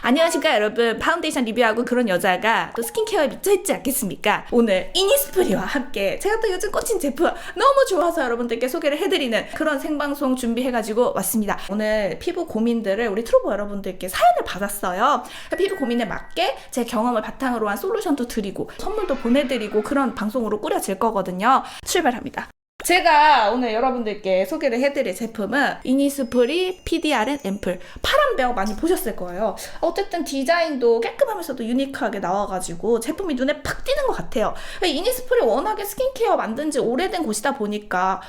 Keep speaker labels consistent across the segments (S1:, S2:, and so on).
S1: 안녕하십니까 여러분, 파운데이션 리뷰하고 그런 여자가 또 스킨케어에 미쳐있지 않겠습니까? 오늘 이니스프리와 함께 제가 또 요즘 꽂힌 제품 너무 좋아서 여러분들께 소개를 해드리는 그런 생방송 준비해가지고 왔습니다. 오늘 피부 고민들을 우리 트로버 여러분들께 사연을 받았어요. 피부 고민에 맞게 제 경험을 바탕으로 한 솔루션도 드리고 선물도 보내드리고 그런 방송으로 꾸려질 거거든요. 출발합니다. 제가 오늘 여러분들께 소개를 해드릴 제품은 이니스프리 PDRN 앰플. 파란 배어 많이 보셨을 거예요. 어쨌든 디자인도 깔끔하면서도 유니크하게 나와가지고 제품이 눈에 팍 띄는 것 같아요. 이니스프리 워낙에 스킨케어 만든 지 오래된 곳이다 보니까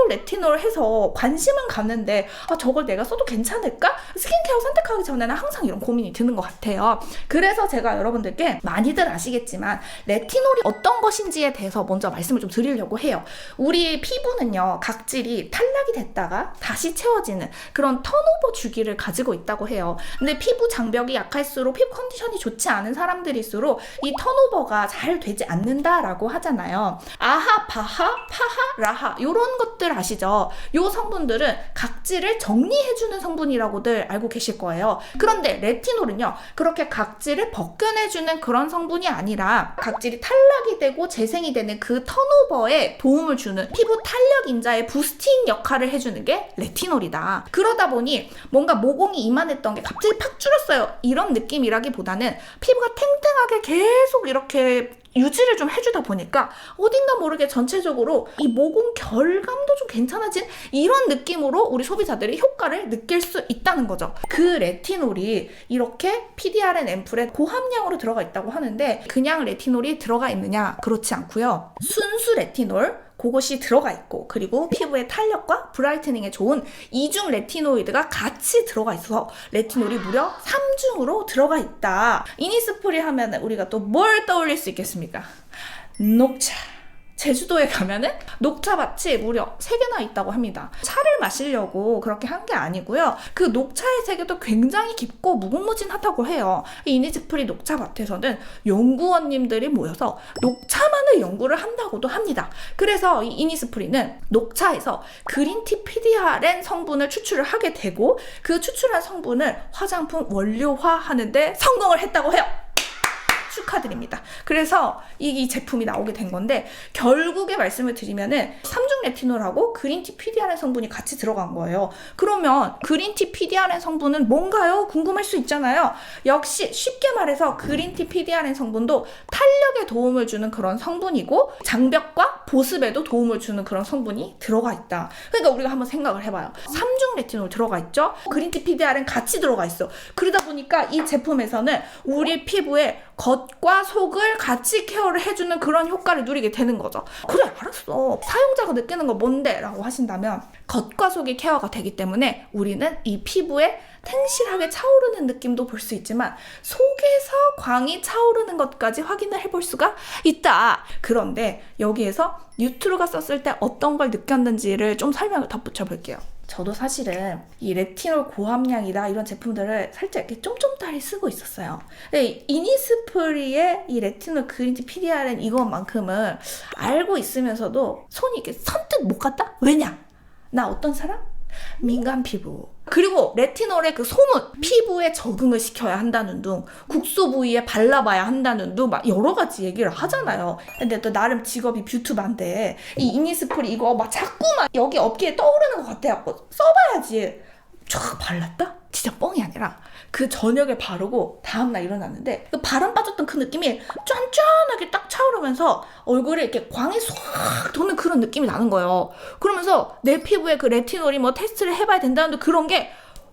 S1: 레티놀 해서 관심은 갔는데 저걸 내가 써도 괜찮을까? 스킨케어 선택하기 전에는 항상 이런 고민이 드는 것 같아요. 그래서 제가 여러분들께 많이들 아시겠지만 레티놀이 어떤 것인지에 대해서 먼저 말씀을 좀 드리려고 해요. 우리 피부는요, 각질이 탈락이 됐다가 다시 채워지는 그런 턴오버 주기를 가지고 있다고 해요. 근데 피부 장벽이 약할수록, 피부 컨디션이 좋지 않은 사람들일수록 이 턴오버가 잘 되지 않는다라고 하잖아요. 아하, 바하, 파하, 라하 이런 것들 아시죠? 이 성분들은 각질을 정리해주는 성분이라고들 알고 계실 거예요. 그런데 레티놀은요, 그렇게 각질을 벗겨내주는 그런 성분이 아니라 각질이 탈락이 되고 재생이 되는 그 턴오버에 도움을 주는 피부 탄력 인자의 부스팅 역할을 해주는 게 레티놀이다. 그러다 보니 뭔가 모공이 이만했던 게 갑자기 팍 줄었어요, 이런 느낌이라기보다는 피부가 탱탱하게 계속 이렇게 유지를 좀 해주다 보니까 어딘가 모르게 전체적으로 이 모공 결감도 좀 괜찮아진 이런 느낌으로 우리 소비자들이 효과를 느낄 수 있다는 거죠. 그 레티놀이 이렇게 PDRN 앰플에 고함량으로 들어가 있다고 하는데 그냥 레티놀이 들어가 있느냐? 그렇지 않고요. 순수 레티놀 그것이 들어가 있고, 그리고 피부의 탄력과 브라이트닝에 좋은 이중 레티노이드가 같이 들어가 있어서 레티놀이 무려 3중으로 들어가 있다. 이니스프리 하면 우리가 또 뭘 떠올릴 수 있겠습니까? 녹차. 제주도에 가면은 녹차밭이 무려 3개나 있다고 합니다. 차를 마시려고 그렇게 한 게 아니고요. 그 녹차의 세계도 굉장히 깊고 무궁무진하다고 해요. 이 이니스프리 녹차밭에서는 연구원님들이 모여서 녹차만을 연구를 한다고도 합니다. 그래서 이 이니스프리는 녹차에서 그린티 PDRN 성분을 추출을 하게 되고, 그 추출한 성분을 화장품 원료화하는 데 성공을 했다고 해요. 축하드립니다. 그래서 이 제품이 나오게 된 건데, 결국에 말씀을 드리면은 3중 레티놀하고 그린티 PDRN 성분이 같이 들어간 거예요. 그러면 그린티 PDRN 성분은 뭔가요? 궁금할 수 있잖아요. 역시 쉽게 말해서 그린티 PDRN 성분도 탄력에 도움을 주는 그런 성분이고, 장벽과 보습에도 도움을 주는 그런 성분이 들어가 있다. 그러니까 우리가 한번 생각을 해봐요. 3중 레티놀 들어가 있죠? 그린티 PDRN 같이 들어가 있어. 그러다 보니까 이 제품에서는 우리 피부에 겉과 속을 같이 케어를 해주는 그런 효과를 누리게 되는 거죠. 그래, 알았어. 사용자가 느끼는 거 뭔데? 라고 하신다면 겉과 속이 케어가 되기 때문에 우리는 이 피부에 탱실하게 차오르는 느낌도 볼 수 있지만 속에서 광이 차오르는 것까지 확인을 해볼 수가 있다. 그런데 여기에서 뉴트루가 썼을 때 어떤 걸 느꼈는지를 좀 설명을 덧붙여 볼게요. 저도 사실은 이 레티놀 고함량이다 이런 제품들을 살짝 이렇게 쫌쫌따리 쓰고 있었어요. 근데 이니스프리의 이 레티놀 그린티 PDRN 이것만큼은 알고 있으면서도 손이 이렇게 선뜻 못 갔다? 왜냐? 나 어떤 사람? 민감 피부. 그리고 레티놀의 그 소문, 피부에 적응을 시켜야 한다는 둥, 국소 부위에 발라봐야 한다는 둥, 막 여러 가지 얘기를 하잖아요. 근데 또 나름 직업이 뷰튜버인데 이 이니스프리 이거 막 자꾸만 여기 어깨에 떠오르는 것 같아갖고 써봐야지. 쫙 발랐다? 진짜 뻥이 아니라 그 저녁에 바르고 다음날 일어났는데 그 바람 빠졌던 그 느낌이 쫀쫀하게 딱 차오르면서 얼굴에 이렇게 광이 쏙 도는 그런 느낌이 나는 거예요. 그러면서 내 피부에 그 레티놀이 뭐 테스트를 해봐야 된다는데 그런 게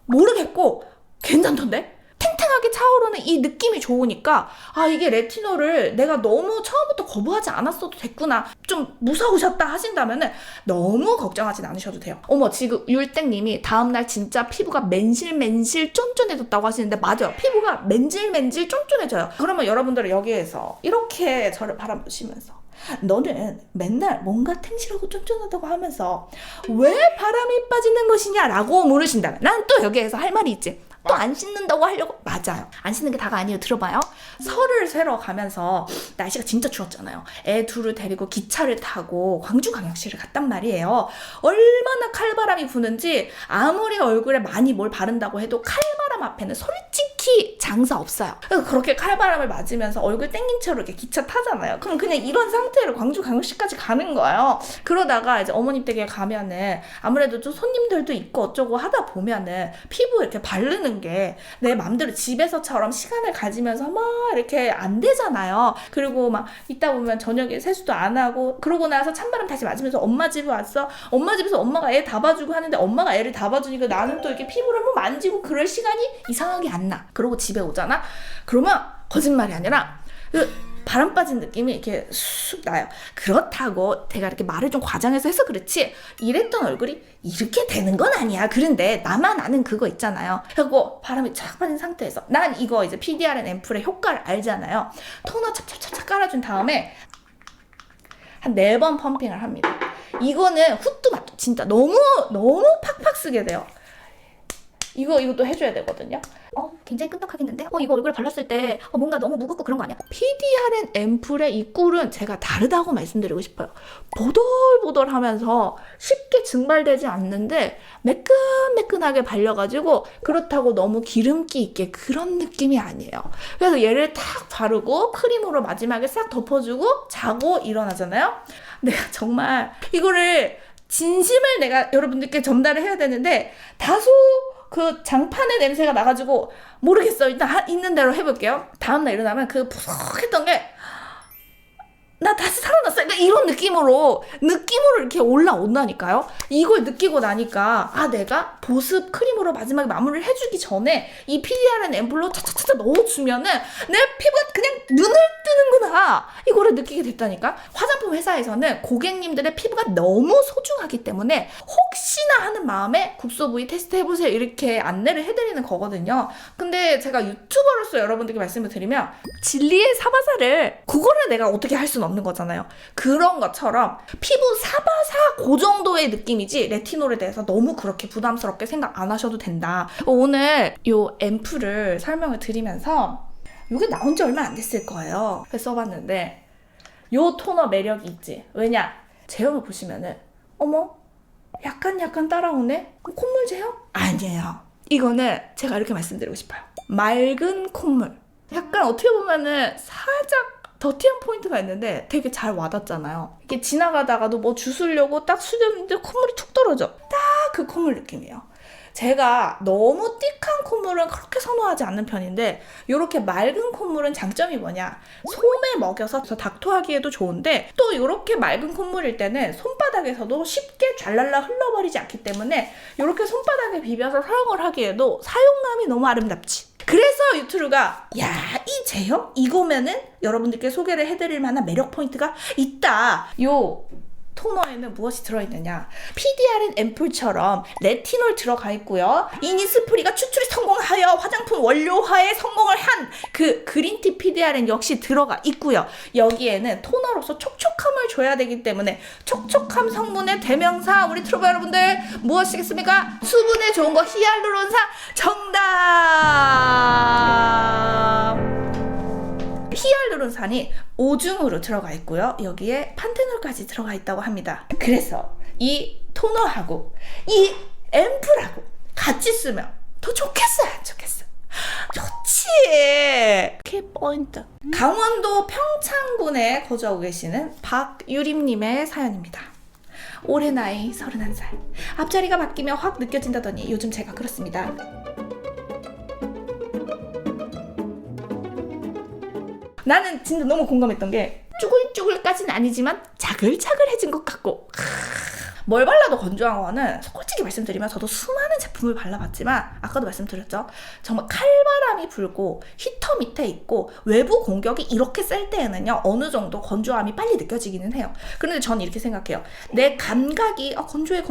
S1: 모르겠고 괜찮던데? 탱탱하게 차오르는 이 느낌이 좋으니까 이게 레티놀을 내가 너무 처음부터 거부하지 않았어도 됐구나, 좀 무서우셨다 하신다면은 너무 걱정하진 않으셔도 돼요. 어머, 지금 율땡님이 다음날 진짜 피부가 맨실맨실 쫀쫀해졌다고 하시는데 맞아요. 피부가 맨질맨질 쫀쫀해져요. 그러면 여러분들은 여기에서 이렇게 저를 바라보시면서 너는 맨날 뭔가 탱실하고 쫀쫀하다고 하면서 왜 바람이 빠지는 것이냐라고 물으신다면 난 또 여기에서 할 말이 있지. 또 안 씻는다고 하려고. 맞아요. 안 씻는 게 다가 아니에요. 들어봐요. 설을 쇠러 가면서 날씨가 진짜 추웠잖아요. 애 둘을 데리고 기차를 타고 광주광역시를 갔단 말이에요. 얼마나 칼바람이 부는지 아무리 얼굴에 많이 뭘 바른다고 해도 칼바람 앞에는 솔직히 장사 없어요. 그래서 그렇게 칼바람을 맞으면서 얼굴 땡긴 채로 이렇게 기차 타잖아요. 그럼 그냥 이런 상태로 광주광역시까지 가는 거예요. 그러다가 이제 어머님 댁에 가면은 아무래도 좀 손님들도 있고 어쩌고 하다 보면은 피부 이렇게 바르는 게 내 맘대로 집에서처럼 시간을 가지면서 막 이렇게 안 되잖아요. 그리고 막 있다 보면 저녁에 세수도 안 하고 그러고 나서 찬바람 다시 맞으면서 엄마 집에 왔어. 엄마 집에서 엄마가 애 다 봐주고 하는데 엄마가 애를 다 봐주니까 나는 또 이렇게 피부를 뭐 만지고 그럴 시간이 이상하게 안 나. 그러고 집에 오잖아. 그러면 거짓말이 아니라 바람 빠진 느낌이 이렇게 쑥 나요. 그렇다고 제가 이렇게 말을 좀 과장해서 해서 그렇지 이랬던 얼굴이 이렇게 되는 건 아니야. 그런데 나만 아는 그거 있잖아요. 그리고 바람이 쫙 빠진 상태에서 난 이거 이제 PDRN 앰플의 효과를 알잖아요. 토너 찹찹찹찹 깔아준 다음에 한 4번 펌핑을 합니다. 이거는 훗도 맛도 진짜 너무 팍팍 쓰게 돼요. 이것도 해줘야 되거든요.
S2: 굉장히 끈적하겠는데? 이거 얼굴에 발랐을 때 뭔가 너무 무겁고 그런 거 아니야?
S1: PDRN 앰플의 이 꿀은 제가 다르다고 말씀드리고 싶어요. 보들보들하면서 쉽게 증발되지 않는데 매끈매끈하게 발려가지고 그렇다고 너무 기름기 있게 그런 느낌이 아니에요. 그래서 얘를 탁 바르고 크림으로 마지막에 싹 덮어주고 자고 일어나잖아요. 내가 정말 이거를 진심을 내가 여러분들께 전달을 해야 되는데 다소 그 장판의 냄새가 나가지고 모르겠어요. 일단 있는 대로 해볼게요. 다음날 일어나면 그 푸석했던 게 나 다시 살아났어. 그러니까 이런 느낌으로 이렇게 올라온다니까요. 이걸 느끼고 나니까 내가 보습 크림으로 마지막에 마무리를 해주기 전에 이 PDRN 앰플로 차차차차 넣어주면은 내 피부가 그냥 눈을 뜨는구나 이거를 느끼게 됐다니까. 화장품 회사에서는 고객님들의 피부가 너무 소중하기 때문에 혹시나 하는 마음에 국소 부위 테스트 해보세요 이렇게 안내를 해드리는 거거든요. 근데 제가 유튜버로서 여러분들께 말씀을 드리면 진리의 사바사를 그거를 내가 어떻게 할 수는 없는 거잖아요. 그런 것처럼 피부 사바사 그 정도의 느낌이지 레티놀에 대해서 너무 그렇게 부담스럽게 생각 안 하셔도 된다. 오늘 요 앰플을 설명을 드리면서 이게 나온 지 얼마 안 됐을 거예요. 그래서 써봤는데 요 토너 매력이 있지. 왜냐? 제형을 보시면은 어머 약간 따라오네? 콧물 제형? 아니에요. 이거는 제가 이렇게 말씀드리고 싶어요. 맑은 콧물. 약간 어떻게 보면은 살짝 더티한 포인트가 있는데 되게 잘 와닿잖아요. 이렇게 지나가다가도 뭐 주스려고 딱 숙였는데 콧물이 툭 떨어져. 딱 그 콧물 느낌이에요. 제가 너무 띡한 콧물은 그렇게 선호하지 않는 편인데 이렇게 맑은 콧물은 장점이 뭐냐? 솜에 먹여서 닥토하기에도 좋은데 또 이렇게 맑은 콧물일 때는 손바닥에서도 쉽게 잘랄라 흘러버리지 않기 때문에 이렇게 손바닥에 비벼서 사용을 하기에도 사용감이 너무 아름답지. 그래서 유튜브가 이 제형? 이거면은 여러분들께 소개를 해드릴 만한 매력 포인트가 있다. 요 토너에는 무엇이 들어있느냐? PDRN 앰플처럼 레티놀 들어가 있고요. 이니스프리가 추출이 성공하여 화장품 원료화에 성공을 한 그 그린티 PDRN 역시 들어가 있고요. 여기에는 토너로서 촉촉함을 줘야 되기 때문에 촉촉함 성분의 대명사 우리 트루버 여러분들 무엇이겠습니까? 수분에 좋은 거 히알루론산 정답! 히알루론산이 5중으로 들어가 있고요. 여기에 판테놀까지 들어가 있다고 합니다. 그래서 이 토너하고 이 앰플하고 같이 쓰면 더 좋겠어요? 안 좋겠어요? 좋지! 키포인트. 강원도 평창군에 거주하고 계시는 박유림님의 사연입니다. 올해 나이 31살. 앞자리가 바뀌면 확 느껴진다더니 요즘 제가 그렇습니다. 나는 진짜 너무 공감했던 게 쭈글쭈글까지는 아니지만 자글자글해진 것 같고 뭘 발라도 건조한 거는 솔직히 말씀드리면 저도 수많은 제품을 발라봤지만 아까도 말씀드렸죠. 정말 칼바람이 불고 히터 밑에 있고 외부 공격이 이렇게 셀 때에는요 어느 정도 건조함이 빨리 느껴지기는 해요. 그런데 저는 이렇게 생각해요. 내 감각이 건조해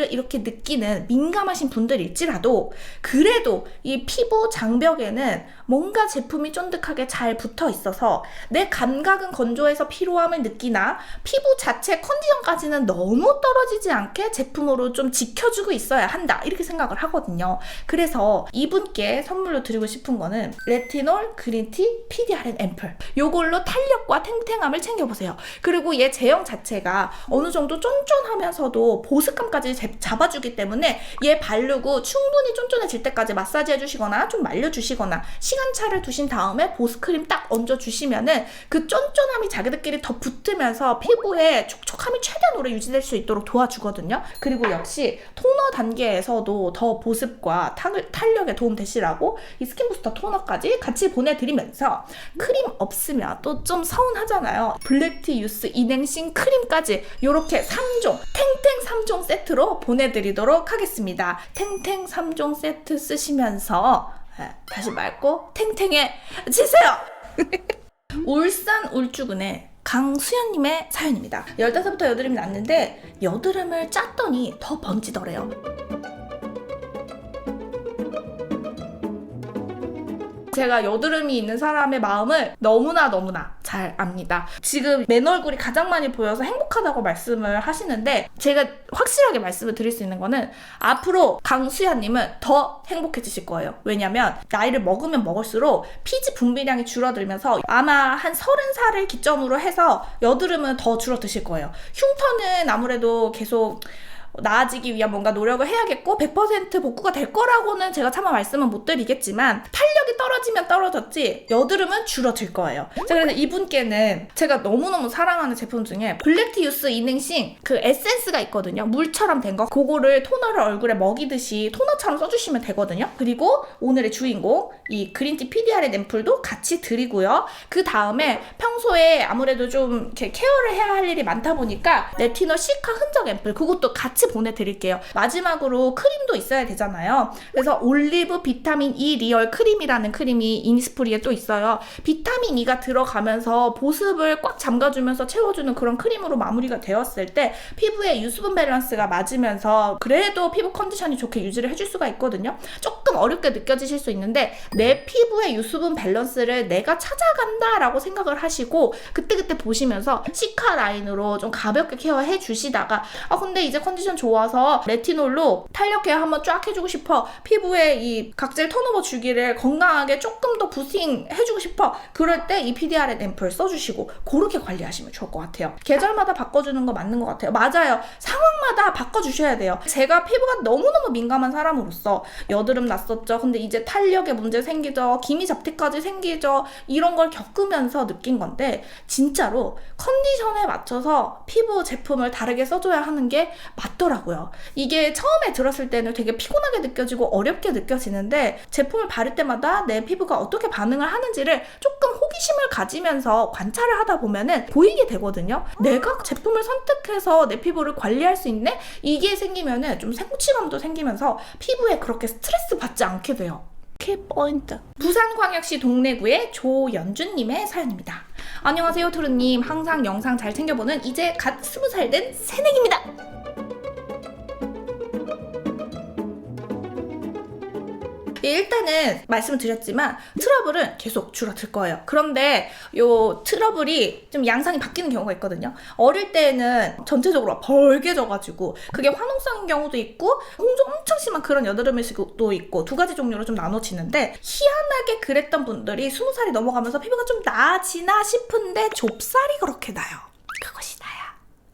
S1: 이렇게 느끼는 민감하신 분들일지라도 그래도 이 피부 장벽에는 뭔가 제품이 쫀득하게 잘 붙어 있어서 내 감각은 건조해서 피로함을 느끼나 피부 자체 컨디션까지는 너무 떨어지지 떨어지지 않게 제품으로 좀 지켜주고 있어야 한다 이렇게 생각을 하거든요. 그래서 이분께 선물로 드리고 싶은 거는 레티놀 그린티 PDRN 앰플, 요걸로 탄력과 탱탱함을 챙겨보세요. 그리고 얘 제형 자체가 어느 정도 쫀쫀하면서도 보습감까지 잡아주기 때문에 얘 바르고 충분히 쫀쫀해질 때까지 마사지 해주시거나 좀 말려주시거나 시간차를 두신 다음에 보습크림 딱 얹어주시면은 그 쫀쫀함이 자기들끼리 더 붙으면서 피부에 촉촉함이 최대한 오래 유지될 수 있도록 도와주거든요. 그리고 역시 토너 단계에서도 더 보습과 탄력에 도움 되시라고 이 스킨 부스터 토너까지 같이 보내드리면서 크림 없으면 또 좀 서운하잖아요. 블랙티 유스 이냉싱 크림까지 이렇게 3종 탱탱 3종 세트로 보내드리도록 하겠습니다. 탱탱 3종 세트 쓰시면서 다시 맑고 탱탱해지세요. 울산 울주군의 강수연님의 사연입니다. 15부터 여드름이 났는데 여드름을 짰더니 더 번지더래요. 제가 여드름이 있는 사람의 마음을 너무나 잘 압니다. 지금 맨 얼굴이 가장 많이 보여서 행복하다고 말씀을 하시는데 제가 확실하게 말씀을 드릴 수 있는 거는 앞으로 강수야님은 더 행복해지실 거예요. 왜냐면 나이를 먹으면 먹을수록 피지 분비량이 줄어들면서 아마 한 30살을 기점으로 해서 여드름은 더 줄어드실 거예요. 흉터는 아무래도 계속 나아지기 위한 뭔가 노력을 해야겠고 100% 복구가 될 거라고는 제가 차마 말씀은 못 드리겠지만 탄력이 떨어지면 떨어졌지 여드름은 줄어들 거예요. 자, 그래서 이분께는 제가 너무너무 사랑하는 제품 중에 블랙티 유스 이냉싱 그 에센스가 있거든요. 물처럼 된 거. 그거를 토너를 얼굴에 먹이듯이 토너처럼 써주시면 되거든요. 그리고 오늘의 주인공 이 그린티 PDRN 앰플도 같이 드리고요. 그 다음에 평소에 아무래도 좀 이렇게 케어를 해야 할 일이 많다 보니까 레티놀 시카 흔적 앰플 그것도 같이 보내드릴게요. 마지막으로 크림도 있어야 되잖아요. 그래서 올리브 비타민 E 리얼 크림이라는 크림이 이니스프리에 또 있어요. 비타민 E가 들어가면서 보습을 꽉 잠가주면서 채워주는 그런 크림으로 마무리가 되었을 때 피부의 유수분 밸런스가 맞으면서 그래도 피부 컨디션이 좋게 유지를 해줄 수가 있거든요. 조금 어렵게 느껴지실 수 있는데 내 피부의 유수분 밸런스를 내가 찾아간다 라고 생각을 하시고 그때그때 보시면서 시카 라인으로 좀 가볍게 케어해 주시다가 근데 이제 컨디션 좋아서 레티놀로 탄력 케어 한번 쫙 해주고 싶어. 피부에 이 각질 턴오버 주기를 건강하게 조금 더 부스팅 해주고 싶어. 그럴 때 이 PDRN 앰플 써주시고 그렇게 관리하시면 좋을 것 같아요. 계절마다 바꿔주는 거 맞는 것 같아요. 맞아요. 상황마다 바꿔주셔야 돼요. 제가 피부가 너무너무 민감한 사람으로서 여드름 났었죠. 근데 이제 탄력에 문제 생기죠. 기미 잡티까지 생기죠. 이런 걸 겪으면서 느낀 건데 진짜로 컨디션에 맞춰서 피부 제품을 다르게 써줘야 하는 게 맞더라고요. 이게 처음에 들었을 때는 되게 피곤하게 느껴지고 어렵게 느껴지는데 제품을 바를 때마다 내 피부가 어떻게 반응을 하는지를 조금 호기심을 가지면서 관찰을 하다 보면은 보이게 되거든요. 내가 제품을 선택해서 내 피부를 관리할 수 있네? 이게 생기면은 좀 성취감도 생기면서 피부에 그렇게 스트레스 받지 않게 돼요. 키포인트. 부산광역시 동래구의 조연준님의 사연입니다. 안녕하세요 투루님. 항상 영상 잘 챙겨보는 이제 갓 20살 된 새내기입니다. 일단은 말씀을 드렸지만 트러블은 계속 줄어들 거예요. 그런데 요 트러블이 좀 양상이 바뀌는 경우가 있거든요. 어릴 때는 전체적으로 벌게져가지고 그게 화농성인 경우도 있고 엄청 심한 그런 여드름일 수도 있고 두 가지 종류로 좀 나눠지는데 희한하게 그랬던 분들이 20살이 넘어가면서 피부가 좀 나아지나 싶은데 좁쌀이 그렇게 나요. 그것이 나야.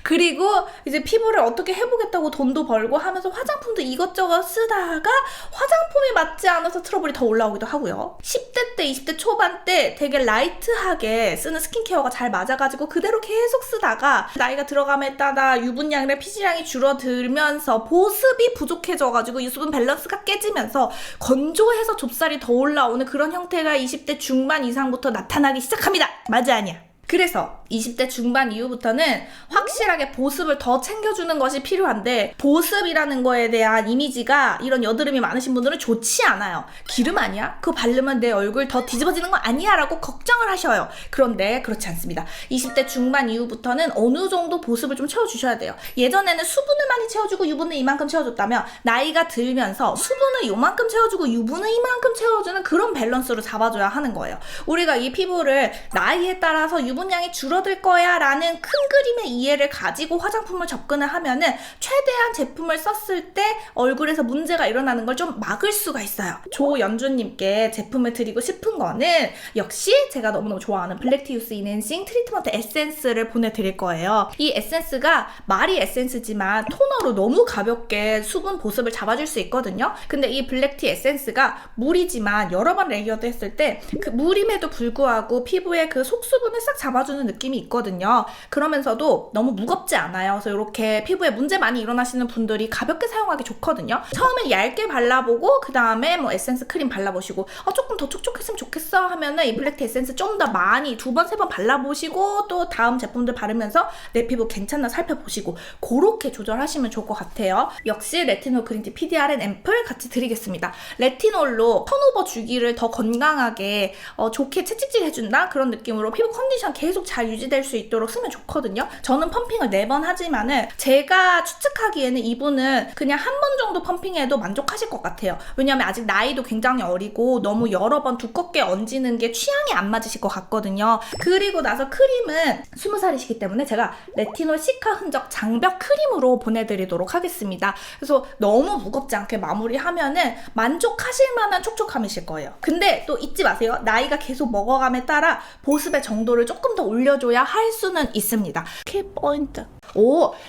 S1: 그리고 이제 피부를 어떻게 해보겠다고 돈도 벌고 하면서 화장품도 이것저것 쓰다가 화장품이 맞지 않아서 트러블이 더 올라오기도 하고요. 10대 때 20대 초반 때 되게 라이트하게 쓰는 스킨케어가 잘 맞아가지고 그대로 계속 쓰다가 나이가 들어감에 따라 유분량이나 피지량이 줄어들면서 보습이 부족해져가지고 유수분 밸런스가 깨지면서 건조해서 좁쌀이 더 올라오는 그런 형태가 20대 중반 이상부터 나타나기 시작합니다. 맞아 아니야? 그래서 20대 중반 이후부터는 확실하게 보습을 더 챙겨주는 것이 필요한데 보습이라는 거에 대한 이미지가 이런 여드름이 많으신 분들은 좋지 않아요. 기름 아니야? 그거 바르면 내 얼굴 더 뒤집어지는 거 아니야? 라고 걱정을 하셔요. 그런데 그렇지 않습니다. 20대 중반 이후부터는 어느 정도 보습을 좀 채워주셔야 돼요. 예전에는 수분을 많이 채워주고 유분을 이만큼 채워줬다면 나이가 들면서 수분을 요만큼 채워주고 유분을 이만큼 채워주는 그런 밸런스로 잡아줘야 하는 거예요. 우리가 이 피부를 나이에 따라서 유분 유분량이 줄어들 거야 라는 큰 그림의 이해를 가지고 화장품을 접근을 하면은 최대한 제품을 썼을 때 얼굴에서 문제가 일어나는 걸 좀 막을 수가 있어요. 조연주님께 제품을 드리고 싶은 거는 역시 제가 너무너무 좋아하는 블랙티유스 인핸싱 트리트먼트 에센스를 보내드릴 거예요. 이 에센스가 말이 에센스지만 토너로 너무 가볍게 수분 보습을 잡아줄 수 있거든요. 근데 이 블랙티 에센스가 물이지만 여러 번 레이어드 했을 때 그 물임에도 불구하고 피부의 그 속수분을 싹 잡아주는 느낌이 있거든요. 그러면서도 너무 무겁지 않아요. 그래서 이렇게 피부에 문제 많이 일어나시는 분들이 가볍게 사용하기 좋거든요. 처음에 얇게 발라보고 그 다음에 뭐 에센스 크림 발라보시고 조금 더 촉촉했으면 좋겠어 하면은 이 블랙티 에센스 좀 더 많이 2번, 3번 발라보시고 또 다음 제품들 바르면서 내 피부 괜찮나 살펴보시고 그렇게 조절하시면 좋을 것 같아요. 역시 레티놀 그린티 PDRN 앰플 같이 드리겠습니다. 레티놀로 턴오버 주기를 더 건강하게 좋게 채찍질 해준다 그런 느낌으로 피부 컨디션 계속 잘 유지될 수 있도록 쓰면 좋거든요. 저는 펌핑을 4번 하지만은 제가 추측하기에는 이분은 그냥 한 번 정도 펌핑해도 만족하실 것 같아요. 왜냐하면 아직 나이도 굉장히 어리고 너무 여러 번 두껍게 얹는 게 취향이 안 맞으실 것 같거든요. 그리고 나서 크림은 20살이시기 때문에 제가 레티놀 시카 흔적 장벽 크림으로 보내드리도록 하겠습니다. 그래서 너무 무겁지 않게 마무리하면은 만족하실 만한 촉촉함이실 거예요. 근데 또 잊지 마세요. 나이가 계속 먹어감에 따라 보습의 정도를 조금 더 올려줘야 할 수는 있습니다. 키포인트.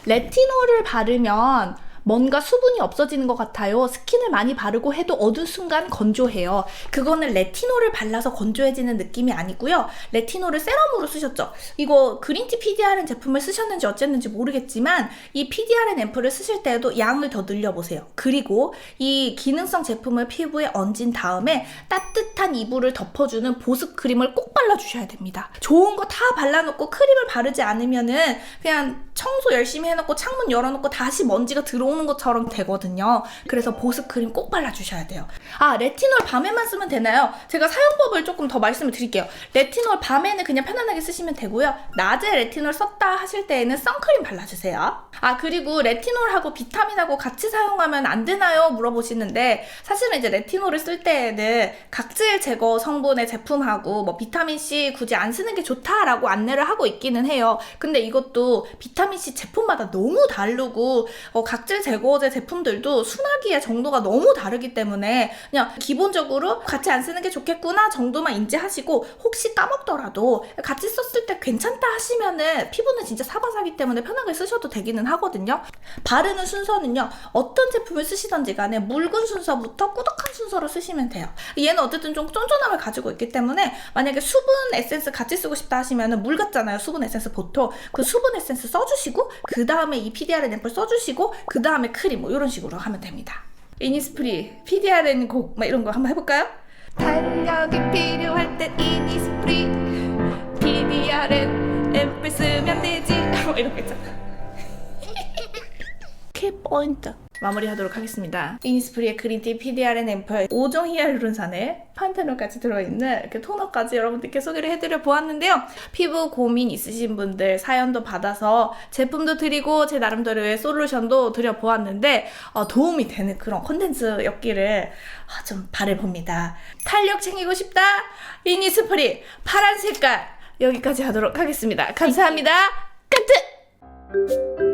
S1: 레티놀을 바르면 뭔가 수분이 없어지는 것 같아요. 스킨을 많이 바르고 해도 어느 순간 건조해요. 그거는 레티놀을 발라서 건조해지는 느낌이 아니고요. 레티놀을 세럼으로 쓰셨죠. 이거 그린티 PDRN 제품을 쓰셨는지 어쨌는지 모르겠지만 이 PDRN 앰플을 쓰실 때에도 양을 더 늘려보세요. 그리고 이 기능성 제품을 피부에 얹은 다음에 따뜻한 이불을 덮어주는 보습 크림을 꼭 발라주셔야 됩니다. 좋은 거 다 발라놓고 크림을 바르지 않으면은 그냥 청소 열심히 해놓고 창문 열어놓고 다시 먼지가 들어오는 것처럼 되거든요. 그래서 보습 크림 꼭 발라주셔야 돼요. 레티놀 밤에만 쓰면 되나요? 제가 사용법을 조금 더 말씀을 드릴게요. 레티놀 밤에는 그냥 편안하게 쓰시면 되고요. 낮에 레티놀 썼다 하실 때에는 선크림 발라주세요. 그리고 레티놀하고 비타민하고 같이 사용하면 안 되나요? 물어보시는데 사실은 이제 레티놀을 쓸 때에는 각질 제거 성분의 제품하고 뭐 비타민C 굳이 안 쓰는 게 좋다라고 안내를 하고 있기는 해요. 근데 이것도 비타민C 제품마다 너무 다르고 각질 제거제 제품들도 순하기의 정도가 너무 다르기 때문에 그냥 기본적으로 같이 안 쓰는 게 좋겠구나 정도만 인지하시고 혹시 까먹더라도 같이 썼을 때 괜찮다 하시면은 피부는 진짜 사바사기 때문에 편하게 쓰셔도 되기는 하거든요. 바르는 순서는요. 어떤 제품을 쓰시던지 간에 묽은 순서부터 꾸덕한 순서로 쓰시면 돼요. 얘는 어쨌든 좀 쫀쫀함을 가지고 있기 때문에 만약에 수분 에센스 같이 쓰고 싶다 하시면은 물 같잖아요. 수분 에센스 보통. 그 수분 에센스 써주시고 그 다음에 이 PDRN 앰플 써주시고 그 다음에 크림 뭐 이런 식으로 하면 됩니다. 이니스프리 PDRN 곡 막 이런 거 한번 해볼까요? 탄력이 필요할 땐 이니스프리 PDRN 앰플 쓰면 되지 뭐 이런 거 있잖아. 키포인트 마무리하도록 하겠습니다. 이니스프리의 그린티 PDRN 앰플 5종 히알루론산에 판테놀까지 들어있는 이렇게 토너까지 여러분들께 소개를 해드려 보았는데요. 피부 고민 있으신 분들 사연도 받아서 제품도 드리고 제 나름대로의 솔루션도 드려보았는데 도움이 되는 그런 콘텐츠였기를 좀 바라봅니다. 탄력 챙기고 싶다? 이니스프리 파란 색깔 여기까지 하도록 하겠습니다. 감사합니다. 까트!